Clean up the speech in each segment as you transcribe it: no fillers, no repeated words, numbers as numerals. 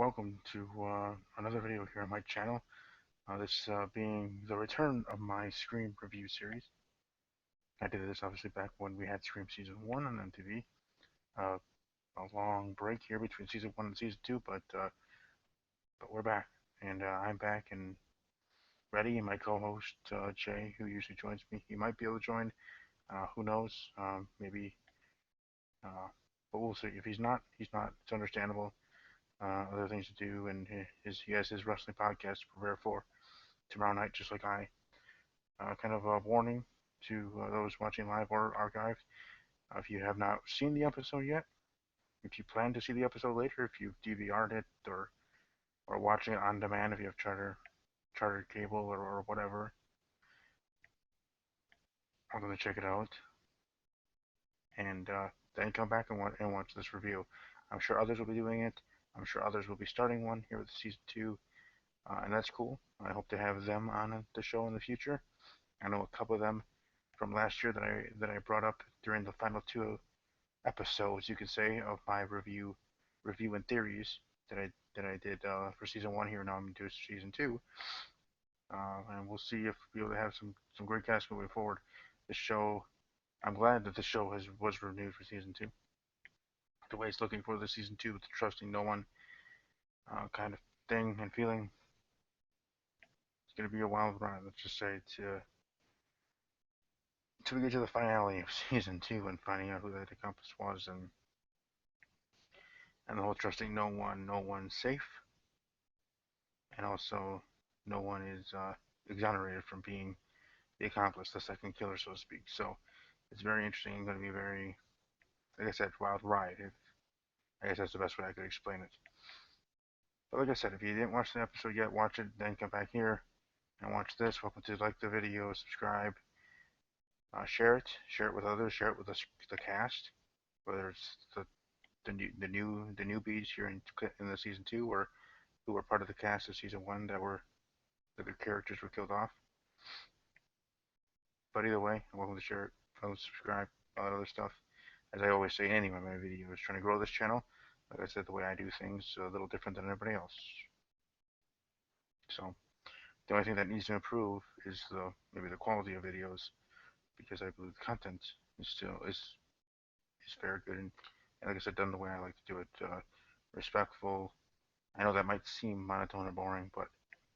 welcome to another video here on my channel. This being the return of my Scream review series. I did this obviously back when we had Scream Season 1 on MTV. Uh, a long break here between Season 1 and Season 2, but we're back. And I'm back and ready, and my co-host, Jay, who usually joins me, he might be able to join. Who knows? Maybe, uh, but we'll see. If he's not, he's not. It's understandable. Other things to do, and he has his wrestling podcast to prepare for tomorrow night, just like I. Kind of a warning to those watching live or archived. If you have not seen the episode yet, if you plan to see the episode later, if you've DVR'd it or watching it on demand, if you have charter cable or whatever, I'm going to check it out and then come back and watch this review. I'm sure others will be doing it. I'm sure others will be starting one here with season 2, and that's cool. I hope to have them on the show in the future. I know a couple of them from last year that I brought up during the final 2 episodes, you could say, of my review and theories that I did for season 1 here. Now I'm doing season 2, and we'll see if we'll be able to have some great casts moving forward. The show, I'm glad that the show was renewed for season 2. The way it's looking for the season 2 with the trusting no one kind of thing and feeling, it's going to be a wild ride. Let's just say till we get to the finale of season 2 and finding out who that accomplice was, and the whole trusting no one's safe, and also no one is exonerated from being the accomplice, the second killer, so to speak. So it's very interesting and going to be very, like I said, wild ride. I guess that's the best way I could explain it. But like I said, if you didn't watch the episode yet, watch it, then come back here and watch this. Welcome to like the video, subscribe, share it with others, share it with the cast, whether it's the newbies here in the season 2 or who were part of the cast of season 1 that their characters were killed off. But either way, I'm welcome to share it, follow, subscribe, all that other stuff. As I always say in any of my videos, trying to grow this channel. Like I said, the way I do things a little different than everybody else. So the only thing that needs to improve is maybe the quality of videos, because I believe the content is very good, and like I said, done the way I like to do it, respectful. I know that might seem monotone or boring, but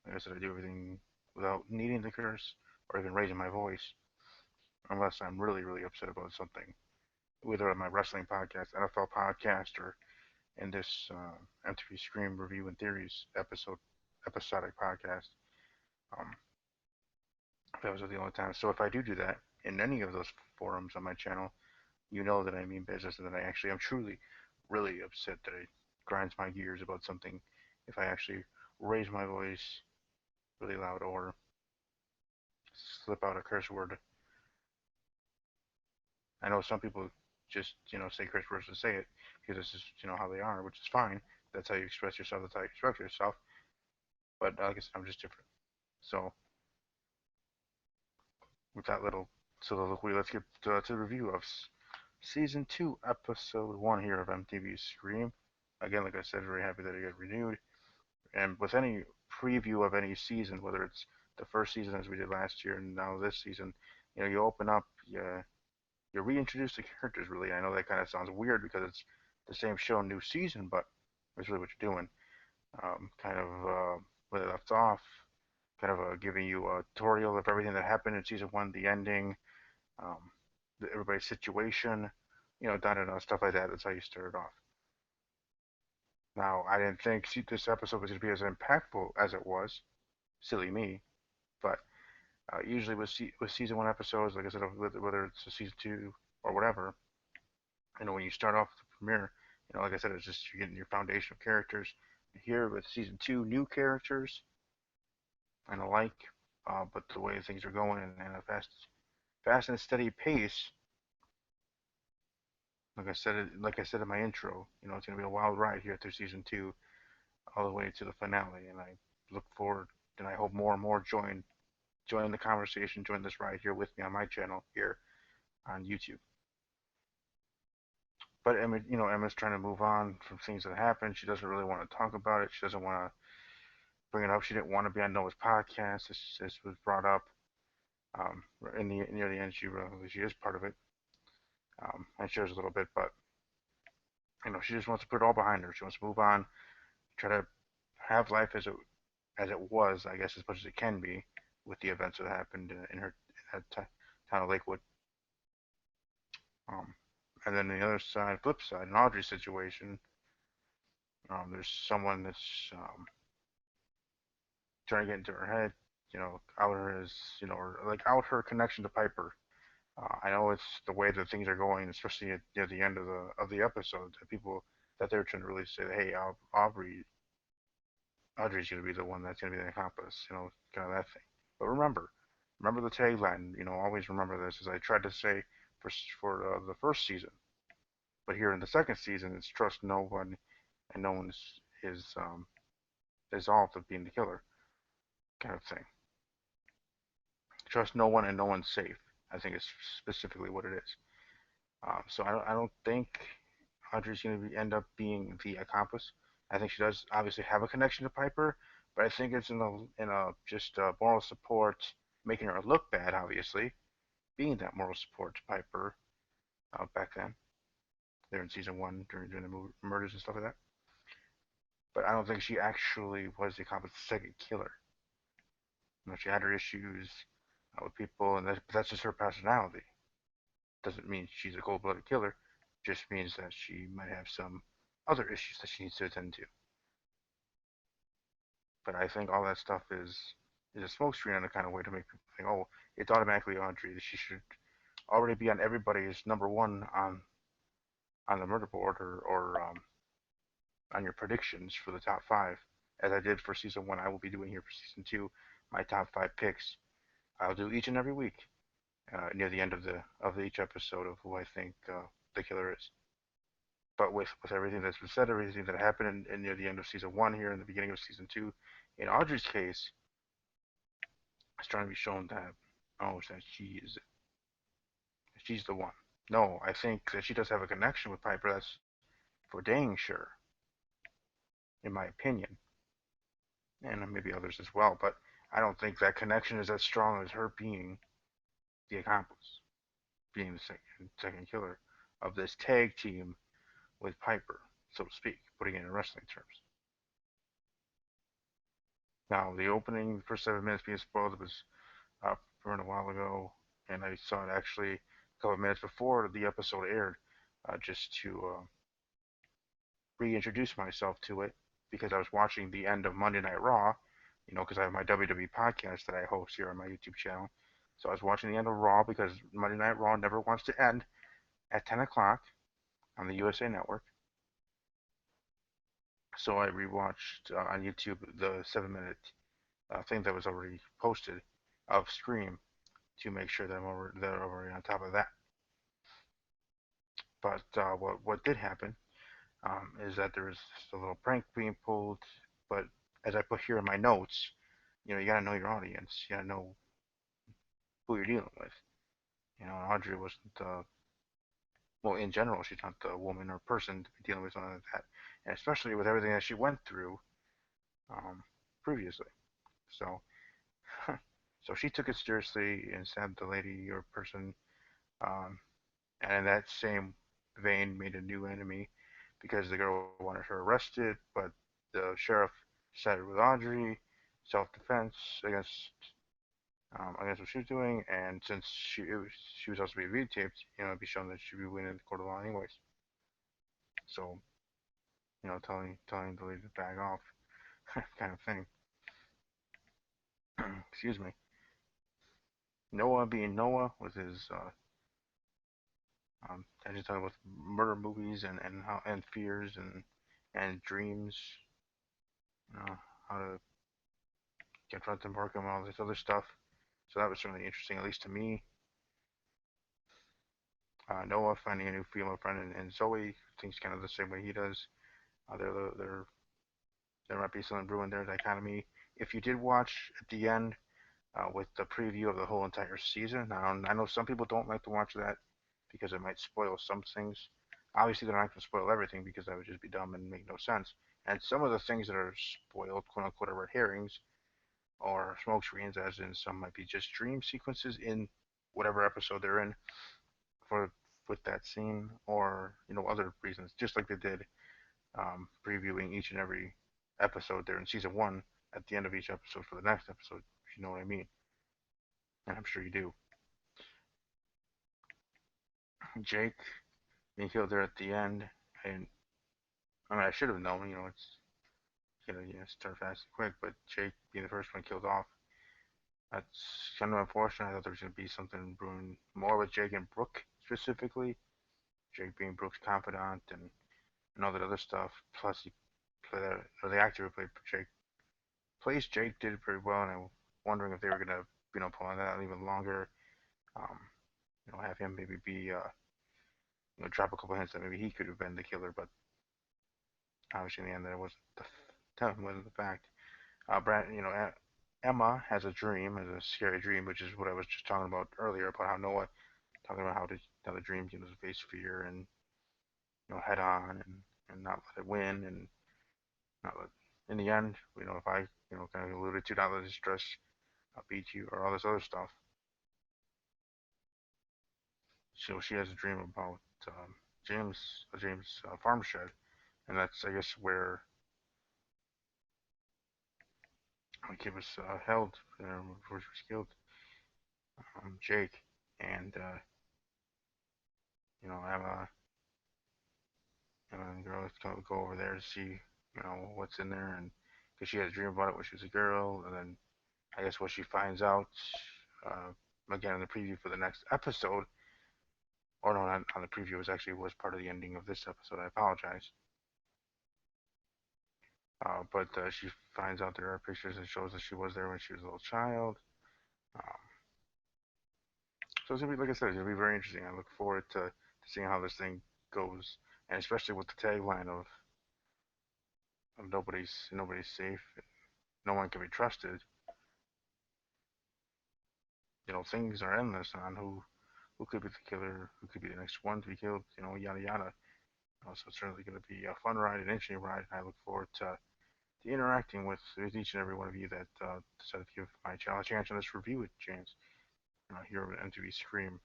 like I said, I do everything without needing to curse or even raising my voice, unless I'm really, really upset about something, whether on my wrestling podcast, NFL podcast, or in this MTV Scream Review and Theories episodic podcast. Um, that was the only time. So if I do that in any of those forums on my channel, you know that I mean business and that I actually am truly, really upset that it grinds my gears about something. If I actually raise my voice really loud or slip out a curse word, I know some people just say curse words to say it because this is how they are, which is fine. That's how you express yourself. That's how you express yourself. But like I said, I'm just different. So with that little soliloquy, let's get to the review of season 2, episode 1 here of MTV Scream. Again, like I said, very happy that it got renewed. And with any preview of any season, whether it's the first season as we did last year and now this season, you open up, you reintroduce the characters. Really, I know that kind of sounds weird because it's the same show, new season, but that's really what you're doing. Kind of where it left off, kind of giving you a tutorial of everything that happened in season 1, the ending, um, everybody's situation, da da da, stuff like that. That's how you start it off. Now, I didn't think this episode was going to be as impactful as it was. Silly me. But usually with season 1 episodes, like I said, whether it's a season 2 or whatever, when you start off the premiere, like I said, it's just you're getting your foundation of characters. Here with season 2, new characters and the like, but the way things are going and a fast and steady pace, like I said in my intro, it's gonna be a wild ride here through season 2, all the way to the finale, and I look forward, and I hope more and more join the conversation, join this ride here with me on my channel here on YouTube. but Emma, Emma's trying to move on from things that happened. She doesn't really want to talk about it. She doesn't want to bring it up. She didn't want to be on Noah's podcast. This was brought up in the near the end. She is part of it and shares a little bit, but she just wants to put it all behind her. She wants to move on, try to have life as it was, I guess, as much as it can be with the events that happened in her in that town of Lakewood. Um, and then the other side, flip side, in Audrey's situation, there's someone that's trying to get into her head, out her as, or like out her connection to Piper. I know it's the way that things are going, especially at near the end of the episode, that people that they're trying to really say, hey, Audrey's going to be the one that's going to be the accomplice, kind of that thing. But remember the tagline, always remember this, as I tried to say for the first season. But here in the second season, it's trust no one, and no one is all of being the killer, kind of thing. Trust no one, and no one's safe. I think is specifically what it is. So I don't think Audrey's going to end up being the accomplice. I think she does obviously have a connection to Piper, but I think it's in a just moral support, making her look bad, obviously, being that moral support to Piper back then. There in season one during the murders and stuff like that. But I don't think she actually was the accomplice, the second killer. She had her issues with people, and that's just her personality. Doesn't mean she's a cold-blooded killer. Just means that she might have some other issues that she needs to attend to. But I think all that stuff is a smokescreen in a kind of way to make people think, oh, it's automatically Audrey. That she should already be on everybody's number one on the murder board or on your predictions for the top five, as I did for season one. I will be doing here for season two, my top five picks. I'll do each and every week near the end of each episode of who I think the killer is. But with everything that's been said, everything that happened near the end of season one here, in the beginning of season two, in Audrey's case, it's trying to be shown that that she's the one. No, I think that she does have a connection with Piper. That's for dang sure, in my opinion, and maybe others as well. But I don't think that connection is as strong as her being the accomplice, being the second killer of this tag team with Piper, so to speak, putting it in wrestling terms. Now, the opening, the first 7 minutes being spoiled, it was from a while ago, and I saw it actually a couple of minutes before the episode aired, just to reintroduce myself to it because I was watching the end of Monday Night Raw, because I have my WWE podcast that I host here on my YouTube channel. So I was watching the end of Raw because Monday Night Raw never wants to end at 10 o'clock on the USA Network. So I rewatched on YouTube the 7 minute thing that was already posted of Scream to make sure that they're already on top of that. But what did happen is that there was a little prank being pulled. But as I put here in my notes, you gotta know your audience. You gotta know who you're dealing with. Audrey wasn't well, in general, she's not the woman or person to be dealing with something like that, and especially with everything that she went through previously. So, so she took it seriously and stabbed the lady or person, um, and in that same vein, made a new enemy because the girl wanted her arrested, but the sheriff sided with Audrey, self-defense against against what she was doing, and since she was also being videotaped, it'd be shown that she'd be winning the court of law anyways. So, telling the lady to back off, kind of thing. Excuse me. Noah being Noah with his I just talking about murder movies and how and fears and dreams, how to confront them, work them, all this other stuff. So that was certainly interesting, at least to me. Noah finding a new female friend, and Zoe thinks kind of the same way he does. There might be something brewing there, dichotomy. If you did watch at the end with the preview of the whole entire season, I know some people don't like to watch that because it might spoil some things. Obviously, they're not going to spoil everything because that would just be dumb and make no sense. And some of the things that are spoiled, quote unquote, are red herrings or smoke screens, as in some might be just dream sequences in whatever episode they're in for with that scene, or other reasons, just like they did previewing each and every episode there in season one at the end of each episode for the next episode. If you know what I mean, and I'm sure you do. Jake being killed there at the end, and I mean I should have known. It's start fast and quick, but Jake being the first one killed off. That's kind of unfortunate. I thought there was going to be something brewing more with Jake and Brooke specifically. Jake being Brooke's confidant and all that other stuff. Plus, he played or the actor who played Jake plays Jake did very well, and I'm wondering if they were gonna pull on that even longer. Um, have him maybe be drop a couple hints that maybe he could have been the killer, but obviously in the end that wasn't wasn't the fact. Brad, Emma has a dream, has a scary dream, which is what I was just talking about earlier about how Noah talking about how the dream, face fear and head on and not let it win and not let. In the end, if I kind of alluded to not let it stress beat you or all this other stuff. So she has a dream about James, James farm shed, and that's I guess where the kid was held before she was killed. Jake and Emma and the girl go over there to see what's in there, and because she had a dream about it when she was a girl, and then I guess what she finds out uh, again in the preview for the next episode, or no, not on the preview, it was actually was part of the ending of this episode. I apologize. But she finds out there are pictures that shows that she was there when she was a little child. Um, so it's gonna be, like I said, it's gonna be very interesting. I look forward to seeing how this thing goes, and especially with the tagline of nobody's safe, no one can be trusted. Things are endless on who could be the killer, who could be the next one to be killed. Yada yada. So it's certainly going to be a fun ride, an interesting ride, and I look forward to interacting with each and every one of you that decided to give my channel a chance on this review a chance here at MTV Scream.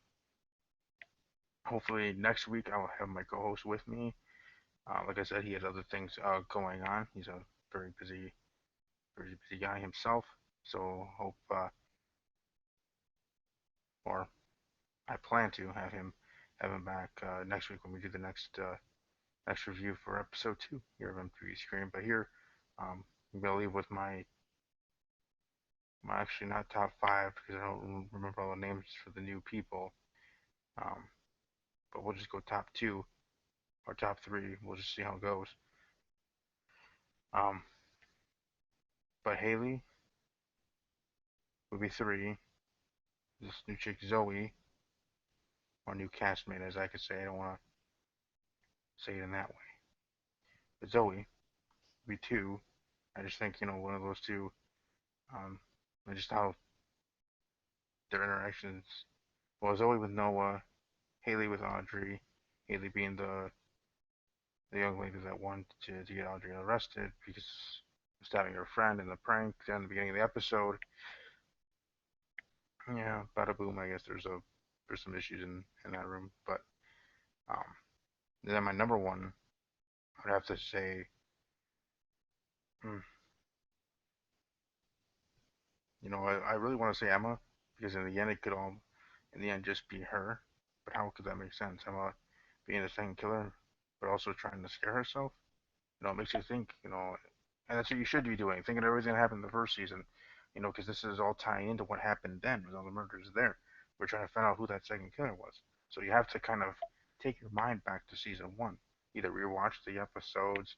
Hopefully next week I will have my co-host with me. Like I said, he has other things going on. He's a very very busy guy himself. So hope, or I plan to have him back next week when we do the next review for episode 2 here of MTV Scream. But here, I'm gonna leave with my actually not top 5 because I don't remember all the names for the new people. Um, but we'll just go top 2 or top 3. We'll just see how it goes. Um, but Haley would be 3. This new chick Zoe, or new castmate, as I could say. I don't want to say it in that way. But Zoe would be 2. I just think one of those two. Um, and just how their interactions. Well, Zoe with Noah, Haley with Audrey, Haley being the young lady that wanted to get Audrey arrested because of stabbing her friend in the prank in the beginning of the episode. Yeah, bada boom. I guess there's some issues in that room, but um, then my number one, I would have to say, hmm, I really want to say Emma because in the end it could all, in the end, just be her. But how could that make sense? Emma being the second killer, but also trying to scare herself. It makes you think. And that's what you should be doing, thinking everything that happened in the first season. Because this is all tying into what happened then with all the murders there. We're trying to find out who that second killer was. So you have to kind of take your mind back to season one. Either rewatch the episodes,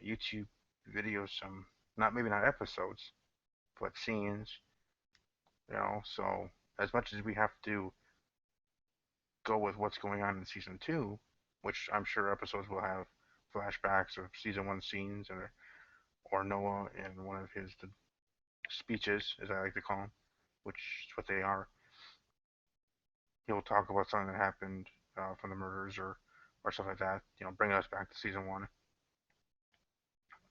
YouTube videos, some not maybe not episodes, but scenes. So as much as we have to go with what's going on in season two, which I'm sure episodes will have flashbacks of season one scenes or Noah in one of his speeches, as I like to call them, which is what they are. He'll talk about something that happened from the murders or or stuff like that, bringing us back to season one.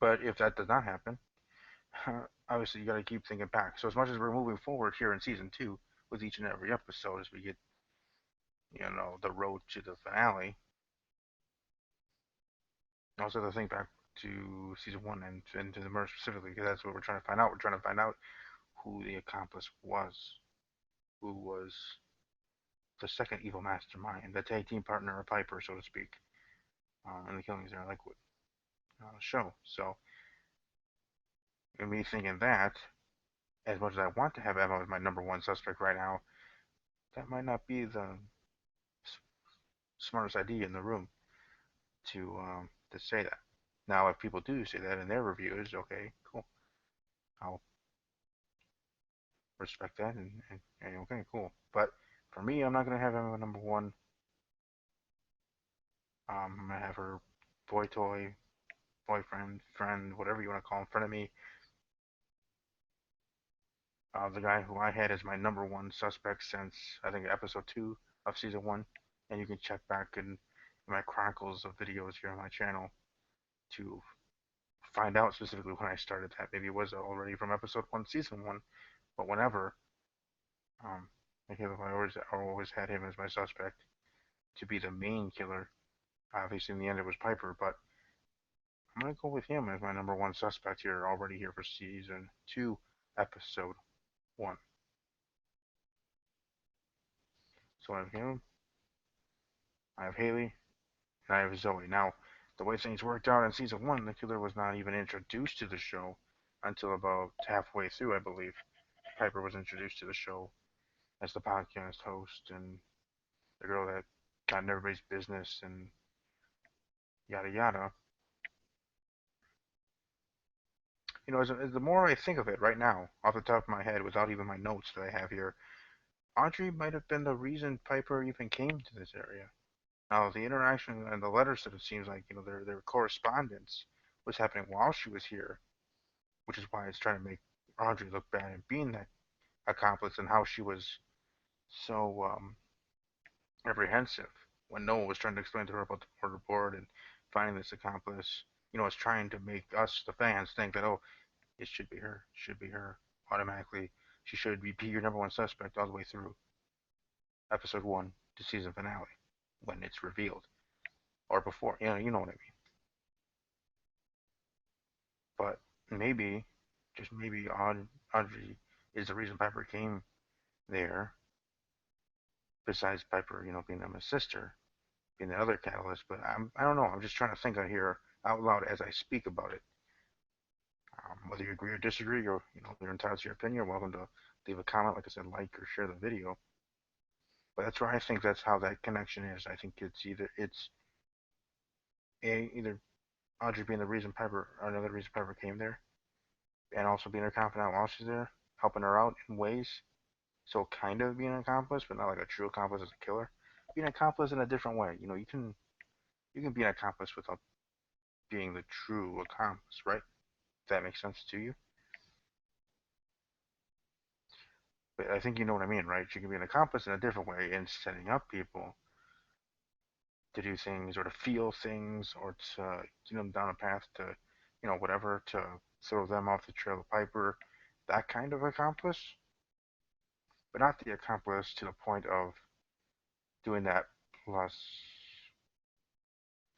But if that does not happen, obviously you got to keep thinking back. So as much as we're moving forward here in season two with each and every episode, as we get, the road to the finale, I also have to think back to season one and to the murder specifically, because that's what we're trying to find out. We're trying to find out who the accomplice was, who was the second evil mastermind, the tag team partner of Piper, so to speak, in the killings there, Lakewood show. So, and me thinking that, as much as I want to have Emma as my number one suspect right now, that might not be the smartest idea in the room to say that. Now, if people do say that in their reviews, okay, cool. I'll respect that and okay, cool. But for me, I'm not gonna have Emma number one. I'm gonna have her boy toy, boyfriend, friend, whatever you want to call him, friend of me. The guy who I had as my number one suspect since I think episode two of season one, and you can check back in my chronicles of videos here on my channel to find out specifically when I started that. Maybe it was already from episode one, season one, but whenever, um, I always had him as my suspect to be the main killer. Obviously, in the end, it was Piper, but I'm gonna go with him as my number one suspect here, already here for season two, episode one. So I have him, I have Haley, and I have Zoe. Now, the way things worked out in season one, the killer was not even introduced to the show until about halfway through, I believe. Piper was introduced to the show as the podcast host and the girl that got in everybody's business and yada yada. As the more I think of it right now, off the top of my head, without even my notes that I have here, Audrey might have been the reason Piper even came to this area. Now, the interaction and the letters that it seems like, their correspondence was happening while she was here, which is why it's trying to make Audrey look bad and being that accomplice and how she was so apprehensive when no one was trying to explain to her about the murder board and finding this accomplice. It's trying to make us, the fans, think that, oh, it should be her automatically. She should be your number one suspect all the way through episode one to season finale when it's revealed or before. You know what I mean. But maybe, just maybe, Audrey is the reason Piper came there. Besides Piper, being Emma's sister, being the other catalyst. But I don't know. I'm just trying to think out here out loud as I speak about it. Whether you agree or disagree, or you're entitled to your opinion. You're welcome to leave a comment, like I said, like or share the video. But that's where I think that's how that connection is. I think it's either Audrey being the reason Piper, or another reason Piper came there, and also being her confidant while she's there, helping her out in ways. So kind of being an accomplice, but not like a true accomplice as a killer. Being an accomplice in a different way. You can be an accomplice without being the true accomplice, right? If that makes sense to you. But I think you know what I mean, right? You can be an accomplice in a different way in setting up people to do things or to feel things or to get them down a path to, whatever, to throw them off the trail of Piper. That kind of accomplice, but not the accomplice to the point of doing that plus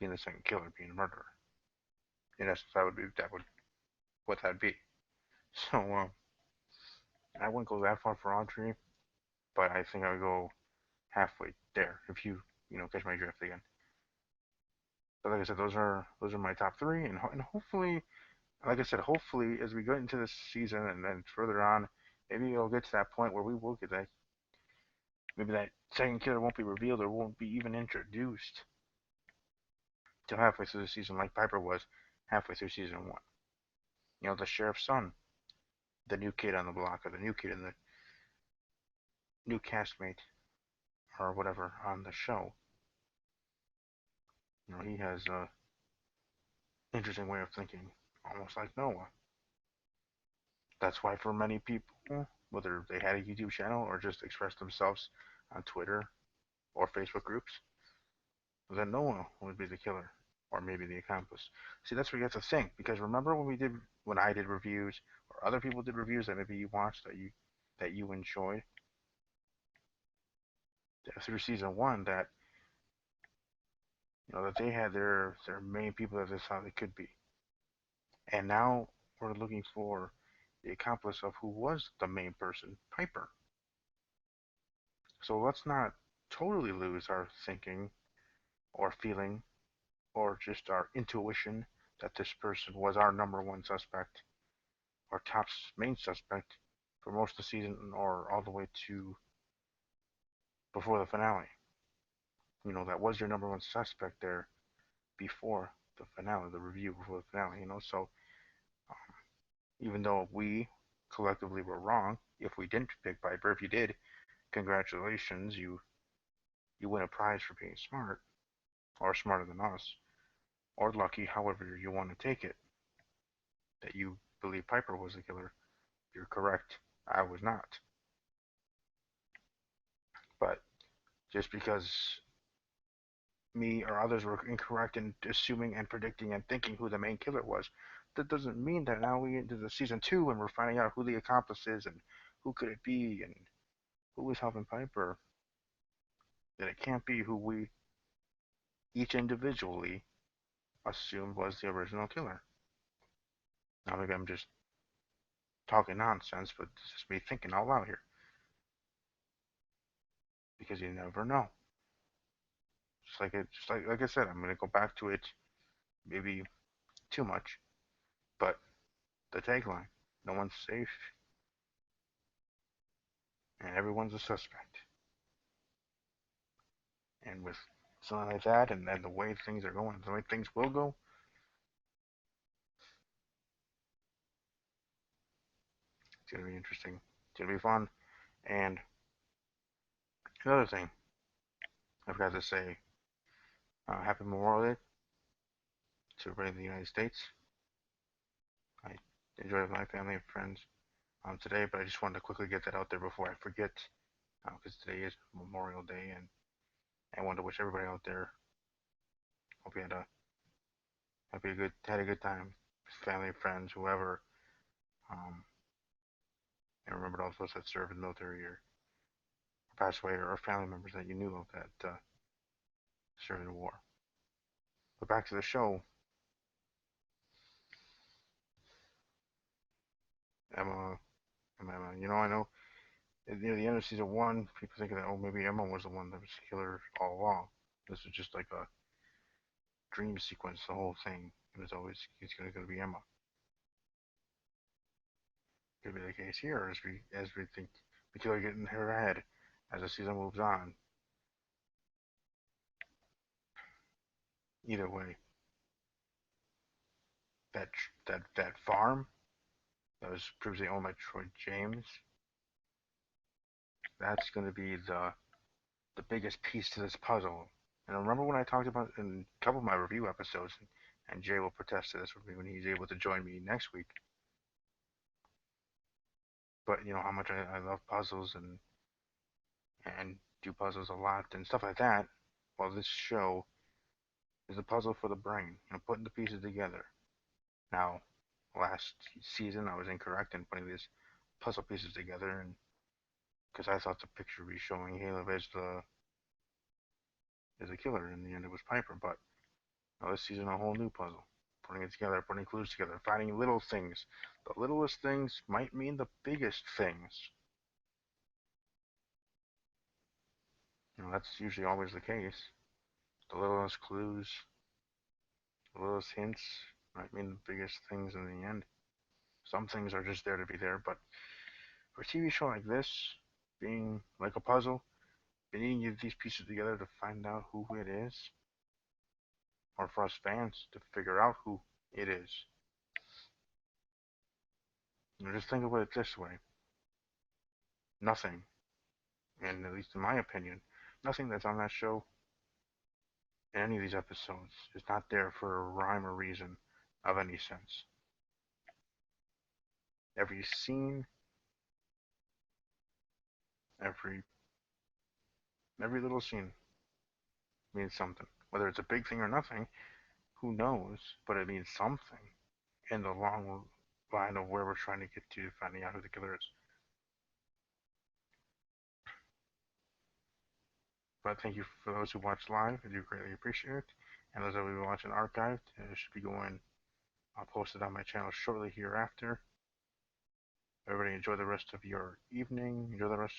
being the second killer, being a murderer. In essence, that would what that'd be. So I wouldn't go that far for Audrey, but I think I would go halfway there if you catch my drift again. But like I said, those are my top three, and hopefully, like I said, hopefully as we go into this season and then further on, maybe it'll get to that point where we will get that. Maybe that second killer won't be revealed or won't be even introduced till halfway through the season, like Piper was halfway through season one. The sheriff's son, the new kid on the block, or the new kid in the new castmate, or whatever on the show. He has a interesting way of thinking, almost like Noah. That's why for many people, whether they had a YouTube channel or just expressed themselves on Twitter or Facebook groups, then Noah would be the killer, or maybe the accomplice. See, that's what you have to think. Because remember when I did reviews, or other people did reviews that maybe you watched that you enjoyed through season one, that that they had their main people that they thought they could be, and now we're looking for the accomplice of who was the main person, Piper. So let's not totally lose our thinking or feeling or just our intuition that this person was our number one suspect or top main suspect for most of the season or all the way to before the finale. That was your number one suspect there before the finale, the review before the finale. So um, even though we collectively were wrong, if we didn't pick Piper, if you did, congratulations, you win a prize for being smart or smarter than us or lucky, however you want to take it. That you believe Piper was the killer, you're correct. I was not. But just because me or others were incorrect in assuming and predicting and thinking who the main killer was, that doesn't mean that now we get into the season two and we're finding out who the accomplice is and who could it be and who was helping Piper, that it can't be who we each individually assumed was the original killer. Now maybe I'm just talking nonsense, but this is me thinking out loud here. Because you never know. Just like I said, I'm gonna go back to it maybe too much, but the tagline: "No one's safe, and everyone's a suspect." And with something like that, and the way things are going, the way things will go, it's gonna be interesting. It's gonna be fun. And another thing I forgot to say: Happy Memorial Day to everybody in the United States. I enjoy with my family and friends today, but I just wanted to quickly get that out there before I forget, because today is Memorial Day, and I want to wish everybody out there, hope you had a good time, family, friends, whoever, um, and remembered all those that served in the military or passed away, or family members that you knew of that served in war. But back to the show, Emma, Emma. I know near the end of season one, people thinking that maybe Emma was the one that was the killer all along. This was just like a dream sequence, the whole thing. It was always it's gonna be Emma. Could be the case here as we think the killer get in her head as the season moves on. Either way, that that farm that was previously owned by Troy James, that's going to be the biggest piece to this puzzle. And I remember when I talked about in a couple of my review episodes, and Jay will protest to this with me when he's able to join me next week. But how much I love puzzles and do puzzles a lot and stuff like that. Well, this show is a puzzle for the brain, putting the pieces together. Now, last season I was incorrect in putting these puzzle pieces together, and because I thought the picture was showing Caleb as the killer, and in the end it was Piper. But now this season a whole new puzzle, putting it together, putting clues together, finding little things. The littlest things might mean the biggest things. That's usually always the case. The littlest clues, the littlest hints might mean the biggest things in the end. Some things are just there to be there, but for a TV show like this, being like a puzzle, needing to get these pieces together to find out who it is, or for us fans to figure out who it is. Just think about it this way: nothing, and at least in my opinion, nothing that's on that show in any of these episodes is not there for a rhyme or reason of any sense. Every scene, every little scene means something. Whether it's a big thing or nothing, who knows? But it means something in the long line of where we're trying to get to finding out who the killer is. But thank you for those who watched live. I do greatly appreciate it. And those that will be watching archived, it should be going. I'll post it on my channel shortly hereafter. Everybody enjoy the rest of your evening. Enjoy the rest.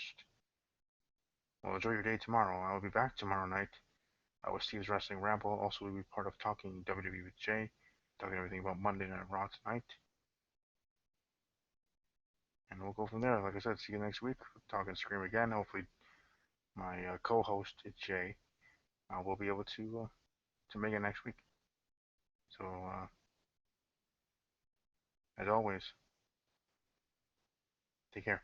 Well, enjoy your day tomorrow. I will be back tomorrow night with Steve's Wrestling Ramble. Also, we'll be part of Talking WWE with Jay, talking everything about Monday Night Raw tonight. And we'll go from there. Like I said, see you next week. Talking Scream again. Hopefully, my co-host Jay will be able to make it next week. So, as always, take care.